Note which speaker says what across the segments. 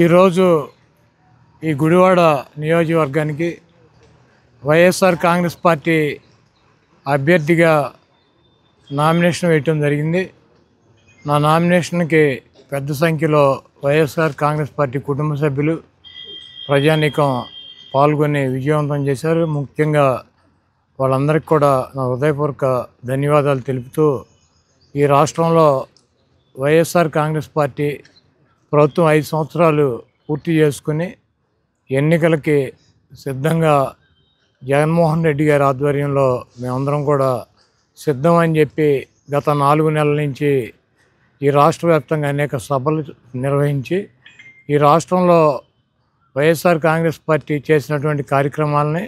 Speaker 1: ఈరోజు ఈ గుడివాడ నియోజకవర్గానికి వైఎస్ఆర్ కాంగ్రెస్ పార్టీ అభ్యర్థిగా నామినేషన్ వేయటం జరిగింది. నా నామినేషన్కి పెద్ద సంఖ్యలో వైఎస్ఆర్ కాంగ్రెస్ పార్టీ కుటుంబ సభ్యులు, ప్రజానీకం పాల్గొని విజయవంతం చేశారు. ముఖ్యంగా వాళ్ళందరికీ కూడా నా హృదయపూర్వక ధన్యవాదాలు తెలుపుతూ, ఈ రాష్ట్రంలో వైఎస్ఆర్ కాంగ్రెస్ పార్టీ ప్రభుత్వం 5 సంవత్సరాలు పూర్తి చేసుకుని ఎన్నికలకి సిద్ధంగా జగన్మోహన్ రెడ్డి గారి ఆధ్వర్యంలో మేమందరం కూడా సిద్ధం అని చెప్పి గత 4 నెలల నుంచి ఈ రాష్ట్ర వ్యాప్తంగా అనేక సభలు నిర్వహించి ఈ రాష్ట్రంలో వైఎస్ఆర్ కాంగ్రెస్ పార్టీ చేసినటువంటి కార్యక్రమాలని,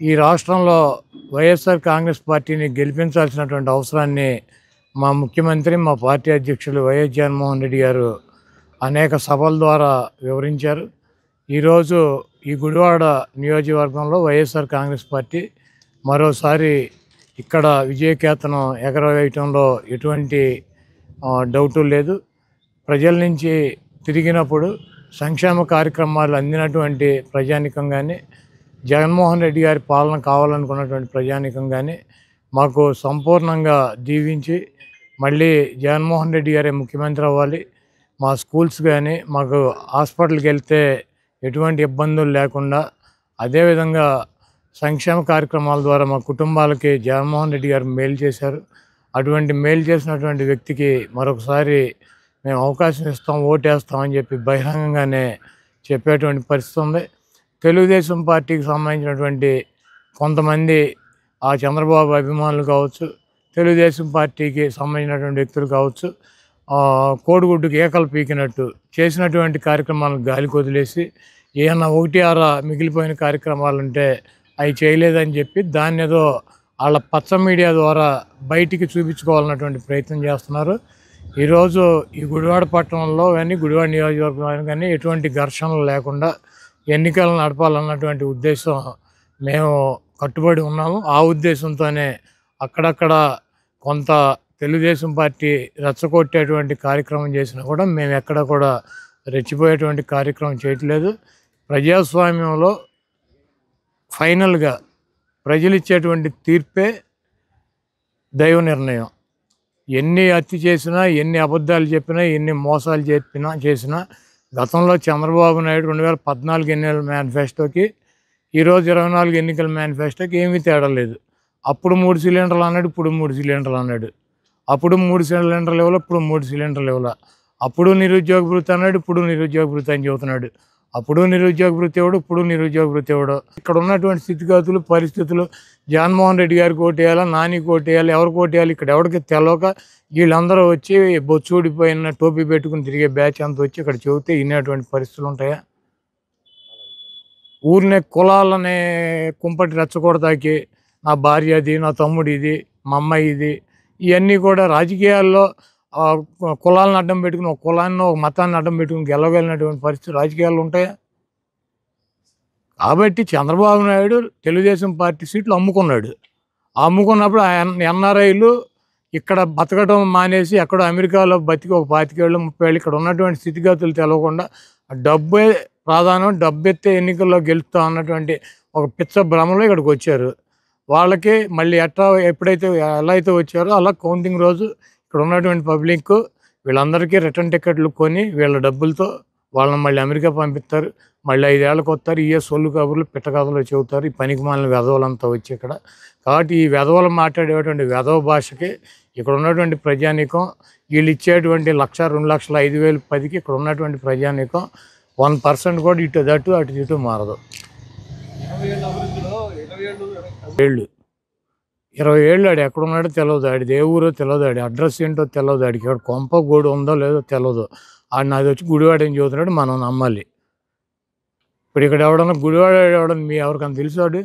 Speaker 1: ఈ రాష్ట్రంలో వైఎస్ఆర్ కాంగ్రెస్ పార్టీని గెలిపించాల్సినటువంటి అవసరాన్ని మా ముఖ్యమంత్రి, మా పార్టీ అధ్యక్షులు వైఎస్ జగన్మోహన్ రెడ్డి గారు అనేక సభల ద్వారా వివరించారు. ఈరోజు ఈ గుడివాడ నియోజకవర్గంలో వైఎస్ఆర్ కాంగ్రెస్ పార్టీ మరోసారి ఇక్కడ విజయకేతనం ఎగరవేయటంలో ఎటువంటి డౌటు లేదు. ప్రజల నుంచి తిరిగినప్పుడు సంక్షేమ కార్యక్రమాలు అందినటువంటి ప్రజానీకం కానీ, జగన్మోహన్ రెడ్డి గారి పాలన కావాలనుకున్నటువంటి ప్రజానీకం కానీ మాకు సంపూర్ణంగా దీవించి మళ్ళీ జగన్మోహన్ రెడ్డి గారే ముఖ్యమంత్రి అవ్వాలి, మా స్కూల్స్ కానీ మాకు హాస్పిటల్కి వెళ్తే ఎటువంటి ఇబ్బందులు లేకుండా, అదేవిధంగా సంక్షేమ కార్యక్రమాల ద్వారా మా కుటుంబాలకి జగన్మోహన్ రెడ్డి గారు మేలు చేశారు. అటువంటి మేలు చేసినటువంటి వ్యక్తికి మరొకసారి మేము అవకాశం ఇస్తాం, ఓటేస్తామని చెప్పి బహిరంగంగానే చెప్పేటువంటి పరిస్థితి ఉంది. తెలుగుదేశం పార్టీకి సంబంధించినటువంటి కొంతమంది ఆ చంద్రబాబు అభిమానులు కావచ్చు, తెలుగుదేశం పార్టీకి సంబంధించినటువంటి వ్యక్తులు కావచ్చు, కోడిగుడ్డుకి ఏకలు పీకినట్టు చేసినటువంటి కార్యక్రమాలను గాలికి వదిలేసి ఏమన్నా 1-6 మిగిలిపోయిన కార్యక్రమాలు ఉంటే అవి చేయలేదని చెప్పి దాన్ని ఏదో వాళ్ళ పచ్చ మీడియా ద్వారా బయటికి చూపించుకోవాలన్నటువంటి ప్రయత్నం చేస్తున్నారు. ఈరోజు ఈ గుడివాడ పట్టణంలో కానీ, గుడివాడ నియోజకవర్గంలో కానీ ఎటువంటి ఘర్షణలు లేకుండా ఎన్నికలు నడపాలన్నటువంటి ఉద్దేశం మేము కట్టుబడి ఉన్నాము. ఆ ఉద్దేశంతోనే అక్కడక్కడ కొంత తెలుగుదేశం పార్టీ రెచ్చగొట్టేటువంటి కార్యక్రమం చేసినా కూడా మేము ఎక్కడ కూడా రెచ్చిపోయేటువంటి కార్యక్రమం చేయట్లేదు. ప్రజాస్వామ్యంలో ఫైనల్గా ప్రజలు ఇచ్చేటువంటి తీర్పే దైవ నిర్ణయం. ఎన్ని హత్య చేసినా, ఎన్ని అబద్ధాలు చెప్పినా, ఎన్ని మోసాలు చేసినా గతంలో చంద్రబాబు నాయుడు 2014 ఎన్నికల మేనిఫెస్టోకి ఈరోజు 24 ఎన్నికల మేనిఫెస్టోకి ఏమీ తేడా లేదు. అప్పుడు 3 సిలిండర్లు అన్నాడు, ఇప్పుడు 3 సిలిండర్లు అన్నాడు. అప్పుడు 3 సిలిండర్లు ఇవ్వాలి, ఇప్పుడు 3 సిలిండర్లు ఇవ్వాలి. అప్పుడు నిరుద్యోగ భృతి అన్నాడు, ఇప్పుడు నిరుద్యోగ భృతి అని చెబుతున్నాడు. అప్పుడు నిరుద్యోగ భృతి ఇవ్వడు, ఇప్పుడు నిరుద్యోగ భృతి ఇవ్వడు. ఇక్కడ ఉన్నటువంటి స్థితిగతులు, పరిస్థితులు జగన్మోహన్ రెడ్డి గారికి ఓటేయాలా, నానికి ఓటేయాలి, ఎవరికి ఓటేయాలి ఇక్కడ ఎవరికి తెలవక వీళ్ళందరూ వచ్చి బొచ్చూడిపోయిన టోపీ పెట్టుకుని తిరిగే బ్యాచ్ అంతా వచ్చి ఇక్కడ చెబితే వినేటువంటి పరిస్థితులు ఉంటాయా? ఊరినే కులాలనే కుంపటి రెచ్చగొడతాకి నా భార్య అది, నా తమ్ముడు ఇది, మా అమ్మాయి ఇది, ఇవన్నీ కూడా రాజకీయాల్లో కులాలను అడ్డం పెట్టుకుని ఒక కులాన్ని, ఒక మతాన్ని అడ్డం పెట్టుకుని గెలవగలిగినటువంటి పరిస్థితి రాజకీయాలు ఉంటాయా? కాబట్టి చంద్రబాబు నాయుడు తెలుగుదేశం పార్టీ సీట్లు అమ్ముకున్నాడు. అమ్ముకున్నప్పుడు ఎన్ఆర్ఐలు ఇక్కడ బతకడం మానేసి ఎక్కడో అమెరికాలో బతికి ఒక 25 ఏళ్ళు 30 ఏళ్ళు ఇక్కడ ఉన్నటువంటి స్థితిగతులు తెలవకుండా డబ్బే ప్రాధాన్యం, డబ్బెత్తే ఎన్నికల్లో గెలుస్తాం అన్నటువంటి ఒక పిచ్చ భ్రమలో ఇక్కడికి వచ్చారు. వాళ్ళకి మళ్ళీ ఎప్పుడైతే ఎలా అయితే వచ్చారో అలా కౌంటింగ్ రోజు ఇక్కడ ఉన్నటువంటి పబ్లిక్ వీళ్ళందరికీ రిటర్న్ టికెట్లు కొని వీళ్ళ డబ్బులతో వాళ్ళని మళ్ళీ అమెరికా పంపిస్తారు. మళ్ళీ 5 ఏళ్ళకి వస్తారు. సొల్లు కబుర్లు పిట్ట కథలు చెబుతారు ఈ పనికి మాలిన వెధవలంతా వచ్చి ఇక్కడ. కాబట్టి ఈ వెధవలు మాట్లాడేటువంటి వెధవ భాషకి ఇక్కడ ఉన్నటువంటి ప్రజానీకం, వీళ్ళు ఇచ్చేటువంటి 1,00,000, 2,00,000, 5,000, 10కి ఇక్కడ ఉన్నటువంటి ప్రజానీకం 1% కూడా అటు ఇటు మారదు. 20 ఏళ్ళు ఆడు ఎక్కడున్నాడో తెలియదు, ఆడిది ఏ ఊరో తెలియదు, ఆడి అడ్రస్ ఏంటో తెలియదు, ఆడికి ఇక్కడ కొంప గోడు ఉందో లేదో తెలియదు. ఆడిని అది వచ్చి గుడివాడ ఏం చదువుతున్నాడు మనం నమ్మాలి. ఇప్పుడు ఇక్కడ ఎవడన్నా గుడివాడ ఎవడన్నా ఎవరికన్నా తెలుసాడు?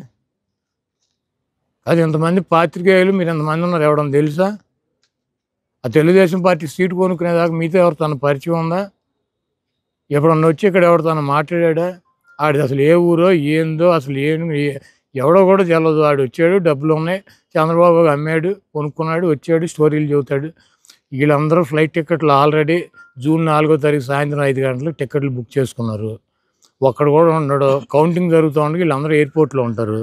Speaker 1: అది ఇంతమంది పాత్రికేయులు మీరు ఎంతమంది ఉన్నారు ఎవడన్నా తెలుసా? ఆ తెలుగుదేశం పార్టీ సీటు కొనుక్కునేదాకా మీతో ఎవరు తన పరిచయం ఉందా? ఎప్పుడన్నా వచ్చి ఇక్కడ ఎవరు తను మాట్లాడా? ఆడిది అసలు ఏ ఊరో ఏందో అసలు ఎవడో కూడా తెలియదు. ఆడు వచ్చాడు, డబ్బులు ఉన్నాయి, చంద్రబాబు అమ్మాడు, కొనుక్కున్నాడు, వచ్చాడు, స్టోరీలు చెబుతాడు. వీళ్ళందరూ ఫ్లైట్ టికెట్లు ఆల్రెడీ జూన్ 4వ తారీఖు సాయంత్రం 5 గంటలకు టికెట్లు బుక్ చేసుకున్నారు. ఒక్కడు కూడా ఉండడు. కౌంటింగ్ జరుగుతూ ఉండగా వీళ్ళందరూ ఎయిర్పోర్ట్లో ఉంటారు.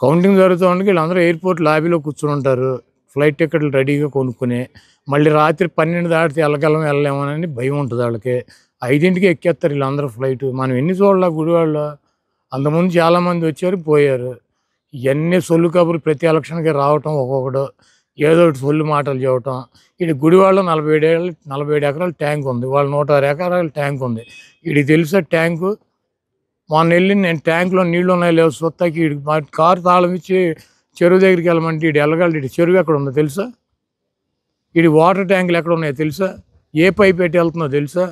Speaker 1: కౌంటింగ్ జరుగుతూ ఉండగా వీళ్ళందరూ ఎయిర్పోర్ట్ లాబీలో కూర్చుని ఉంటారు. ఫ్లైట్ టికెట్లు రెడీగా కొనుక్కొని మళ్ళీ రాత్రి 12 దాటితే వెళ్ళలేమోనని భయం ఉంటుంది వాళ్ళకి. 5ంటికి ఎక్కేస్తారు వీళ్ళందరూ ఫ్లైట్. మనం ఎన్ని చూడాల గుడివాడలో. అంతకుముందు చాలామంది వచ్చారు, పోయారు. ఇవన్నీ సొల్లు కబుర్లు ప్రతి ఎలక్షన్కి రావటం, ఒక్కొక్కడు ఏదో ఒకటి సొల్లు మాటలు చెప్పటం. వీడి గుడివాడలో 47 ఎకరాల ట్యాంక్ ఉంది. వాళ్ళు 106 ఎకరాల ట్యాంక్ ఉంది. వీడికి తెలుసా ట్యాంకు? మొన్న వెళ్ళి నేను ట్యాంకులో నీళ్ళు ఉన్నాయో లేవు చూస్తాకి వీడికి మా కారు తాళం ఇచ్చి చెరువు దగ్గరికి వెళ్ళమంటే వీడు వెళ్ళగలడు. వీడి చెరువు ఎక్కడ ఉందో తెలుసా? వీడి వాటర్ ట్యాంకులు ఎక్కడ ఉన్నాయో తెలుసా? ఏ పైప్ పెట్టి వెళ్తుందో తెలుసా?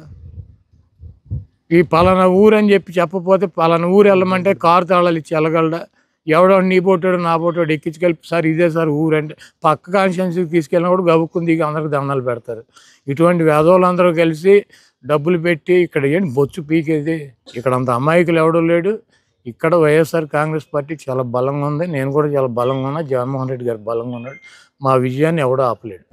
Speaker 1: ఈ పలానా ఊరు అని చెప్పకపోతే పలానా ఊరు వెళ్ళమంటే కారు తాళాలు ఇచ్చి వెళ్ళగలడా? ఎవడో నీ పోటాడు నా పోటాడు ఎక్కించుకెళ్ళి సార్ ఇదే సార్ ఊరు అంటే పక్క కాన్స్టిట్యున్సీకి తీసుకెళ్ళినా కూడా గబుక్కుని దిగి అందరికి దండాలు పెడతారు. ఇటువంటి వేదవులందరూ కలిసి డబ్బులు పెట్టి ఇక్కడ ఏంటి బొచ్చు పీకేది? ఇక్కడ అంత అమాయకులు ఎవడో లేడు. ఇక్కడ వైఎస్ఆర్ కాంగ్రెస్ పార్టీ చాలా బలంగా ఉంది. నేను కూడా చాలా బలంగా ఉన్నా. జగన్మోహన్ రెడ్డి గారు బలంగా ఉన్నాడు. మా విజయాన్ని ఎవడో ఆపలేడు.